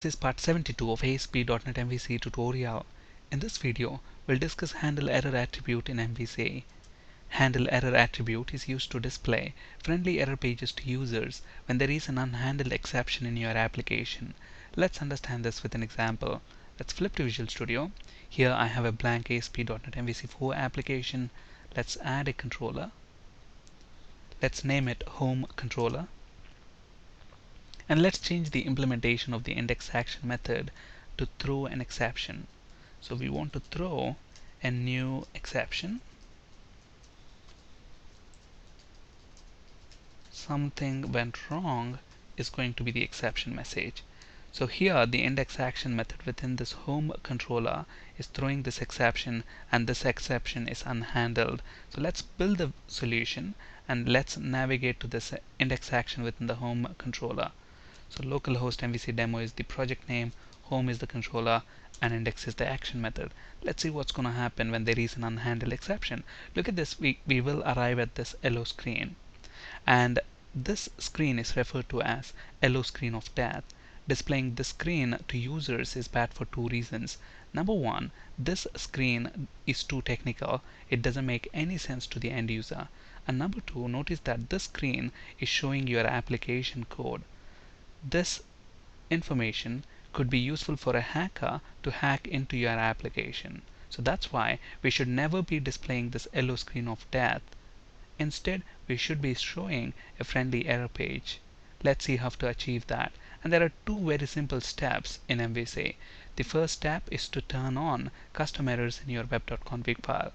This is part 72 of ASP.NET MVC tutorial. In this video, we'll discuss HandleError attribute in MVC. HandleError attribute is used to display friendly error pages to users when there is an unhandled exception in your application. Let's understand this with an example. Let's flip to Visual Studio. Here I have a blank ASP.NET MVC4 application. Let's add a controller. Let's name it Home Controller. And let's change the implementation of the index action method to throw an exception. So we want to throw a new exception. Something went wrong is going to be the exception message. So here the index action method within this home controller is throwing this exception, and this exception is unhandled. So let's build the solution and let's navigate to this index action within the home controller. So localhost MVC demo is the project name, home is the controller, and index is the action method. Let's see what's going to happen when there is an unhandled exception. Look at this, we will arrive at this yellow screen. And this screen is referred to as yellow screen of death. Displaying this screen to users is bad for two reasons. Number one, this screen is too technical. It doesn't make any sense to the end user. And number two, notice that this screen is showing your application code. This information could be useful for a hacker to hack into your application. So that's why we should never be displaying this yellow screen of death. Instead, we should be showing a friendly error page. Let's see how to achieve that. And there are two very simple steps in MVC. The first step is to turn on custom errors in your web.config file.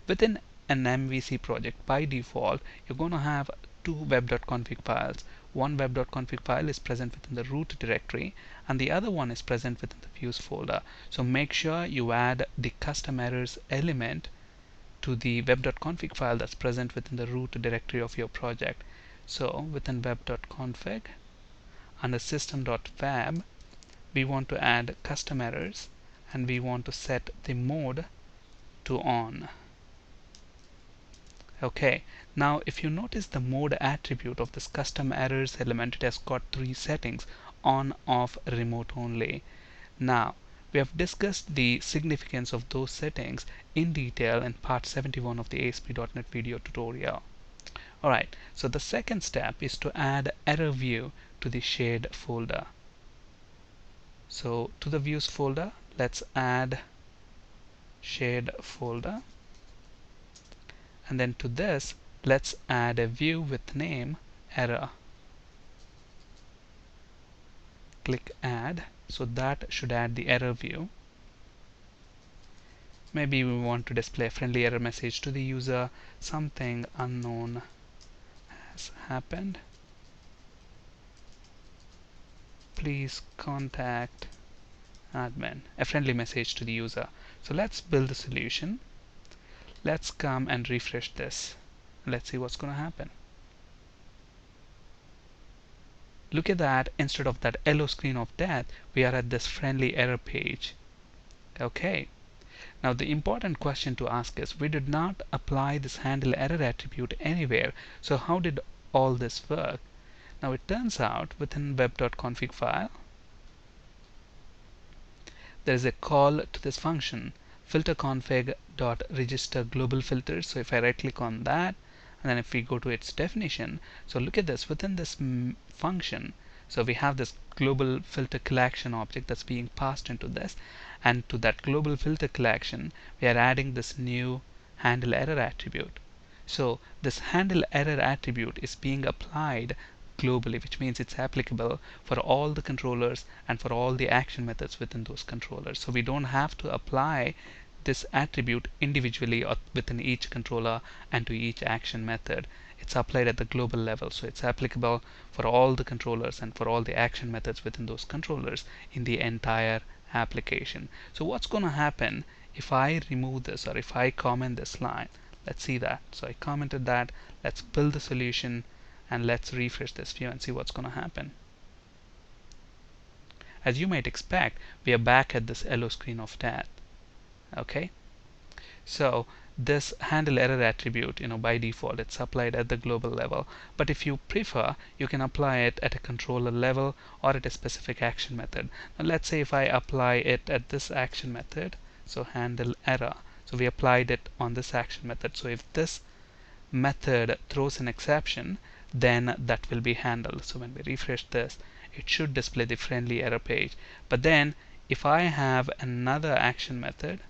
Within an MVC project, by default, you're going to have two web.config files. One web.config file is present within the root directory, and the other one is present within the views folder. So make sure you add the custom errors element to the web.config file that's present within the root directory of your project. So within web.config, under system.web, we want to add custom errors, and we want to set the mode to on. Okay, now if you notice the mode attribute of this custom errors element, it has got three settings: on, off, remote only. Now we have discussed the significance of those settings in detail in part 71 of the ASP.NET video tutorial. Alright, so the second step is to add error view to the shared folder. So to the views folder, let's add shared folder. And then to this, let's add a view with name error. Click add. So that should add the error view. Maybe we want to display a friendly error message to the user. Something unknown has happened. Please contact admin. A friendly message to the user. So let's build the solution. Let's come and refresh this. Let's see what's going to happen. Look at that, instead of that yellow screen of death, we are at this friendly error page. Okay. Now the important question to ask is, we did not apply this HandleError attribute anywhere. So how did all this work? Now it turns out within web.config file, there is a call to this function, filterconfig.register global filters. So if I right click on that, and then if we go to its definition, so look at this, within this function, so we have this global filter collection object that's being passed into this, and to that global filter collection we are adding this new HandleError attribute. So this HandleError attribute is being applied globally, which means it's applicable for all the controllers and for all the action methods within those controllers. So we don't have to apply this attribute individually or within each controller and to each action method. It's applied at the global level, so it's applicable for all the controllers and for all the action methods within those controllers in the entire application. So what's going to happen if I remove this, or if I comment this line? Let's see that. So I commented that. Let's build the solution and let's refresh this view and see what's going to happen. As you might expect, we are back at this yellow screen of death. Okay, so this handle error attribute, by default it's applied at the global level, but if you prefer, you can apply it at a controller level or at a specific action method. Now let's say if I apply it at this action method, so handle error, so we applied it on this action method. So if this method throws an exception, then that will be handled. So when we refresh this, it should display the friendly error page. But then if I have another action method,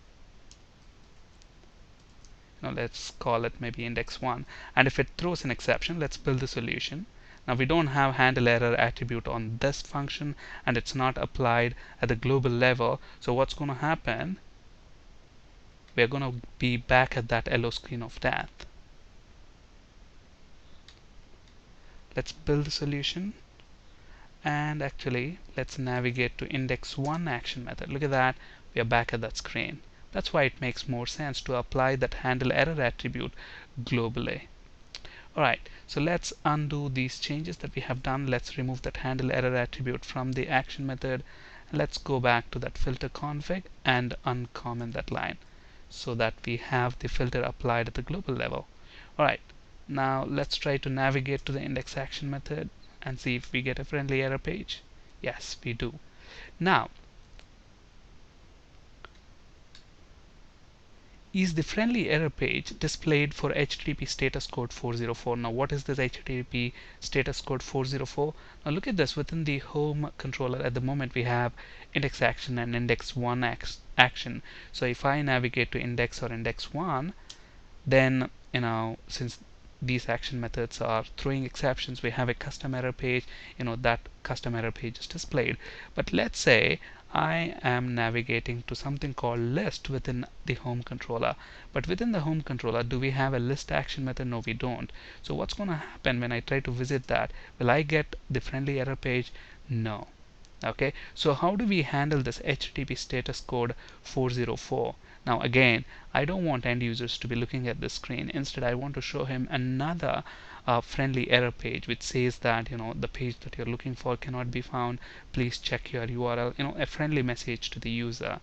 let's call it maybe index 1, and if it throws an exception, let's build the solution. Now we don't have handle error attribute on this function, and it's not applied at the global level. So what's going to happen, we're going to be back at that yellow screen of death. Let's build the solution, and actually let's navigate to index 1 action method. Look at that, we are back at that screen. That's why it makes more sense to apply that handle error attribute globally. Alright, so let's undo these changes that we have done. Let's remove that handle error attribute from the action method, and let's go back to that filter config and uncomment that line so that we have the filter applied at the global level. Alright, now let's try to navigate to the index action method and see if we get a friendly error page. Yes, we do. Now, is the friendly error page displayed for HTTP status code 404? Now what is this HTTP status code 404? Now look at this, within the home controller at the moment we have index action and index 1 action. So if I navigate to index or index 1, then since these action methods are throwing exceptions, we have a custom error page. That custom error page is displayed. But let's say I am navigating to something called list within the home controller. But within the home controller, do we have a list action method? No, we don't. So what's going to happen when I try to visit that? Will I get the friendly error page? No. Okay, so how do we handle this HTTP status code 404? Now again, I don't want end users to be looking at this screen. Instead, I want to show him another friendly error page which says that the page that you're looking for cannot be found. Please check your URL. A friendly message to the user.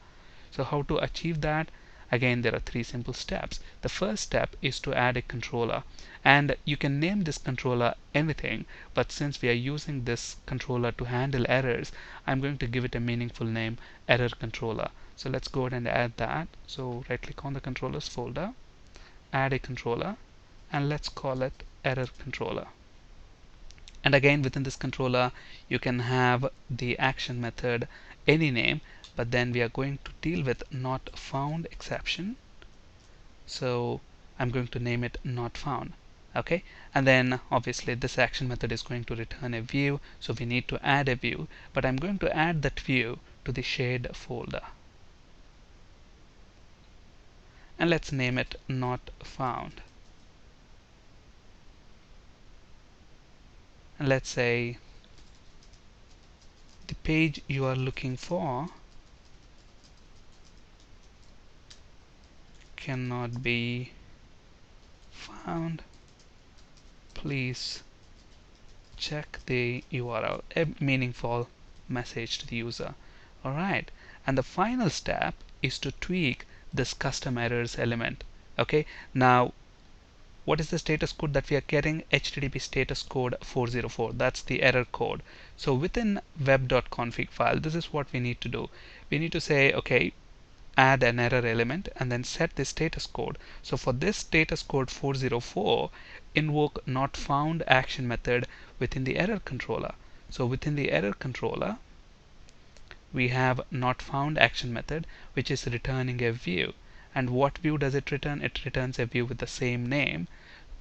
So how to achieve that? Again, there are 3 simple steps. The first step is to add a controller, and you can name this controller anything, but since we are using this controller to handle errors, I'm going to give it a meaningful name, error controller. So let's go ahead and add that. So right click on the controllers folder, add a controller, and let's call it error controller. And again, within this controller you can have the action method any name, but then we are going to deal with not found exception. So I'm going to name it not found. Okay, and then obviously this action method is going to return a view, so we need to add a view, but I'm going to add that view to the shared folder, and let's name it not found. And let's say the page you are looking for cannot be found. Please check the URL. A meaningful message to the user. Alright, and the final step is to tweak this custom errors element. Okay, now what is the status code that we are getting? HTTP status code 404. That's the error code. So within web.config file, this is what we need to do. We need to say, okay, add an error element and then set the status code. So for this status code 404, invoke not found action method within the error controller. So within the error controller, we have not found action method, which is returning a view. And what view does it return? It returns a view with the same name,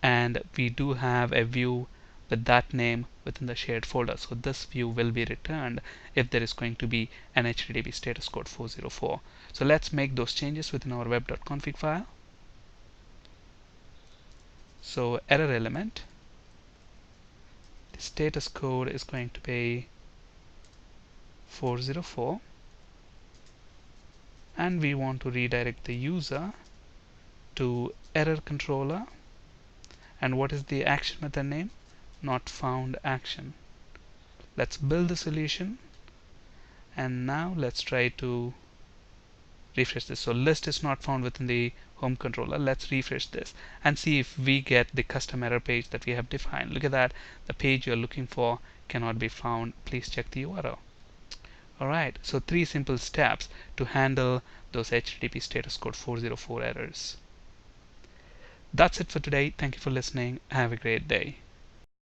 and we do have a view with that name within the shared folder. So this view will be returned if there is going to be an HTTP status code 404. So let's make those changes within our web.config file. So error element, the status code is going to be 404, and we want to redirect the user to error controller. And what is the action method name? Not found action. Let's build the solution, and now let's try to refresh this. So list is not found within the home controller. Let's refresh this and see if we get the custom error page that we have defined. Look at that, the page you're looking for cannot be found. Please check the URL. Alright, so 3 simple steps to handle those HTTP status code 404 errors. That's it for today. Thank you for listening. Have a great day.